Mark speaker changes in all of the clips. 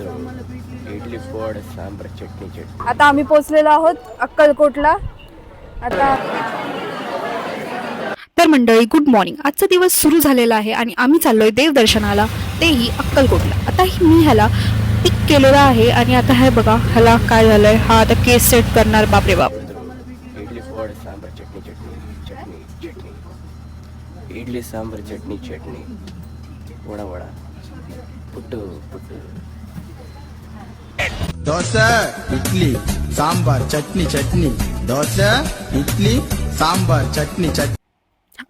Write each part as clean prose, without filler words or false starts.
Speaker 1: इडली पोड सांबर चटणी.
Speaker 2: आता आम्ही पोहोचलेलो आहोत अक्कलकोटला. आता
Speaker 3: तर मंडळी गुड मॉर्निंग. आजचा दिवस सुरू झालेला आहे आणि आम्ही चाललोय देवदर्शनाला, तेही अक्कलकोटला. आता मी ह्याला टिक केलेला आहे आणि आता हे बघा ह्याला काय झालंय, हा आता केस सेट करणार. बापरे बाप.
Speaker 1: इडली पोड सांबर चटणी. इडली सांबर चटणी. वडा पुट्टू.
Speaker 4: दोसा इडली सांबार चटणी. दोसा इडली सांबार चटणी.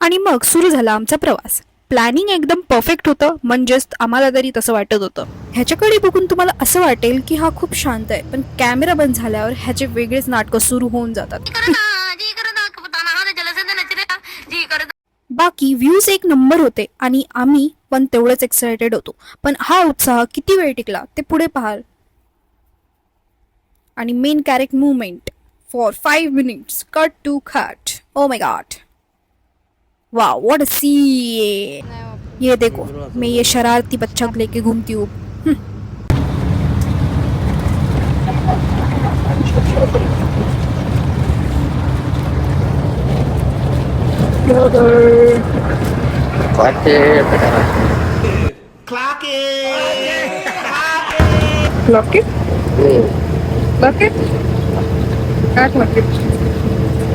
Speaker 3: आणि मग सुरू झाला आमचा प्रवास. प्लॅनिंग एकदम परफेक्ट होतं, म्हणजेच आम्हाला तरी तसं वाटत होतं. ह्याच्याकडे बघून तुम्हाला असं वाटेल की हा खूप शांत आहे, पण कॅमेरा बंद झाल्यावर ह्याचे वेगळेच नाटकं सुरू होऊन जातात. बाकी व्ह्यूज एक नंबर होते आणि आम्ही पण तेवढेच एक्सायटेड होतो. पण हा उत्साह किती वेळ टिकला ते पुढे पाहाल. आणि main character movement for 5 minutes cut to cut. Oh my god, वाह व्हाट अ सीन. ये देखो मैं ये शरारती बच्चा लेके घूमती हूँ.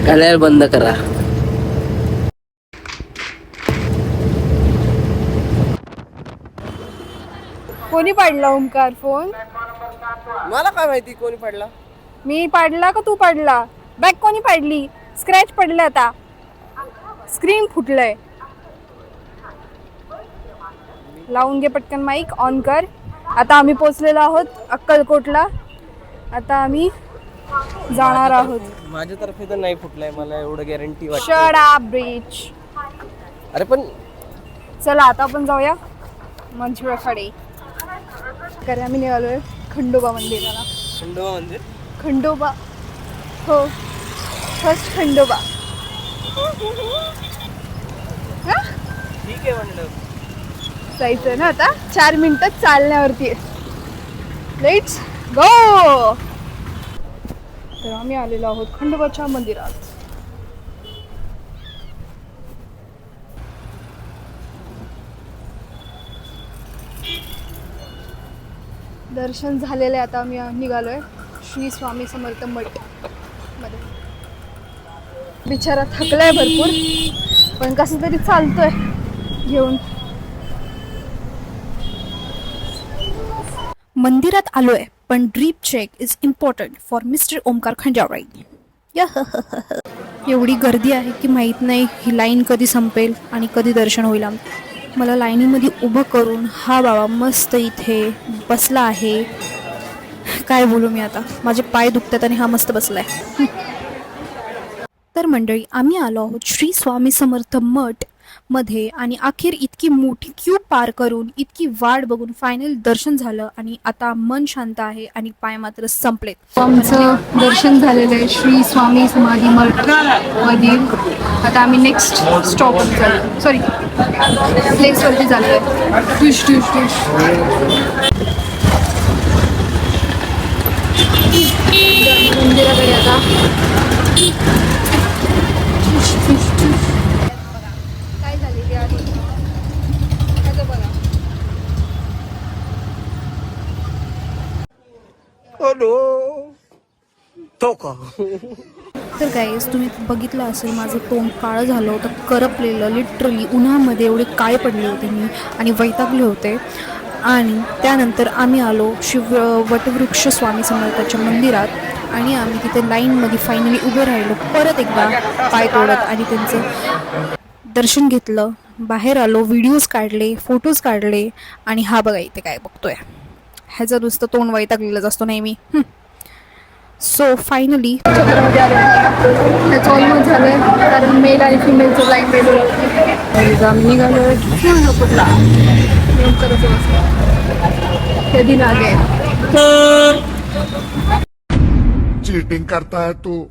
Speaker 1: कलर बंद करा.
Speaker 2: कोणी पाडला ओमकार फोन?
Speaker 1: मला काय माहिती कोणी पडला.
Speaker 2: मी पाडला का तू पाडला? बॅग कोणी पाडली? स्क्रॅच पडले, आता स्क्रीन फुटलंय. लावून घे पटकन, माईक ऑन कर. आता आम्ही पोहोचलेलो आहोत अक्कलकोटला. आता आम्ही जाणार आहोत.
Speaker 1: माझ्यातर्फे तर नाही फुटलाय, मला एवढं गॅरंटी वाटते.
Speaker 2: Shut up bridge.
Speaker 1: अरे पण
Speaker 2: चला आता आपण जाऊया मंचुळाकडे. कारण आम्ही निघालोय खंडोबा मंदिराला.
Speaker 1: खंडोबा मंदिर.
Speaker 2: खंडोबा, हो, फर्स्ट खंडोबा.
Speaker 1: ठीक आहे म्हणलं.
Speaker 2: जायचं ना आता. 4 मिनिटात चालण्यावरती आहे. Let's go. तर आम्ही आलेलो आहोत खंडोबाच्या मंदिरात. दर्शन झालेलं आहे. आता आम्ही निघालोय श्री स्वामी समर्थ मठ मध्ये. बिचारा थकलाय भरपूर, पण कसं तरी चालतोय घेऊन.
Speaker 3: मंदिरात आलोय, पण drip check is important for mister Omkar Khanjawale. एवढी गर्दी आहे की माहीत नाही ही लाईन कधी संपेल आणि कधी दर्शन होईल. मला लाईनीमध्ये उभं करून हा बाबा मस्त इथे बसला आहे. काय बोलू मी आता, माझे पाय दुखतात आणि हा मस्त बसलाय. तर मंडळी आम्ही आलो आहोत श्री स्वामी समर्थ मठ मध्ये आणि अखेर इतकी मोठी क्यू पार करून, इतकी वाट बघून फायनल दर्शन झालं आणि आता मन शांत आहे आणि पाय मात्र संपलेत.
Speaker 2: आमचं दर्शन झालेलं आहे श्री स्वामी समाधी मठ मध्ये. आता आम्ही नेक्स्ट स्टॉप सॉरी प्लेसवरती झालो आहे. टुश मंदिराकडे आता. काय झालेली आहे बघा.
Speaker 3: तर गाईज तुम्ही बघितलं असेल माझं तोंड काळं झालं होतं, करपलेलं. लिटरली उन्हामध्ये एवढे काळे पडले होते मी आणि वैतागले होते. आणि त्यानंतर आम्ही आलो वटवृक्ष स्वामी समर्थाच्या मंदिरात आणि आम्ही तिथे लाईनमध्ये फायनली उभे राहिलो परत एकदा पाय तोडत आणि त्यांचं दर्शन घेतलं. बाहेर आलो, व्हिडिओज काढले, फोटोज काढले आणि हा बघा इथे काय बघतोय. ह्याचं नुसतं तोंड वैतागलेलंच असतो नेहमी. सो फायनली
Speaker 2: त्याचं ऑलमोस्ट झालं आहे, कारण मेल आणि फिमेलचं लाईन वेगळं. आम्ही निघालो कुठला कधी नागे.
Speaker 5: चीटिंग करता है तू.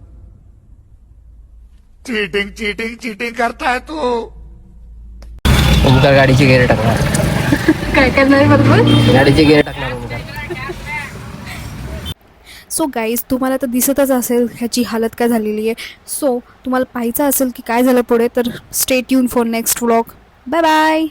Speaker 5: चीटिंग करता है तू.
Speaker 1: ओमकार गाडीची गेअर टाकणार.
Speaker 2: काय करणार आहे बरोबर.
Speaker 1: गाडीची गेअर टाकणार ओमकार.
Speaker 3: सो गाईज तुम्हाला तर दिसतच असेल ह्याची हालत काय झालेली आहे. सो तुम्हाला पाहायचं असेल की काय झालं पुढे, तर stay tune for next vlog. Bye bye.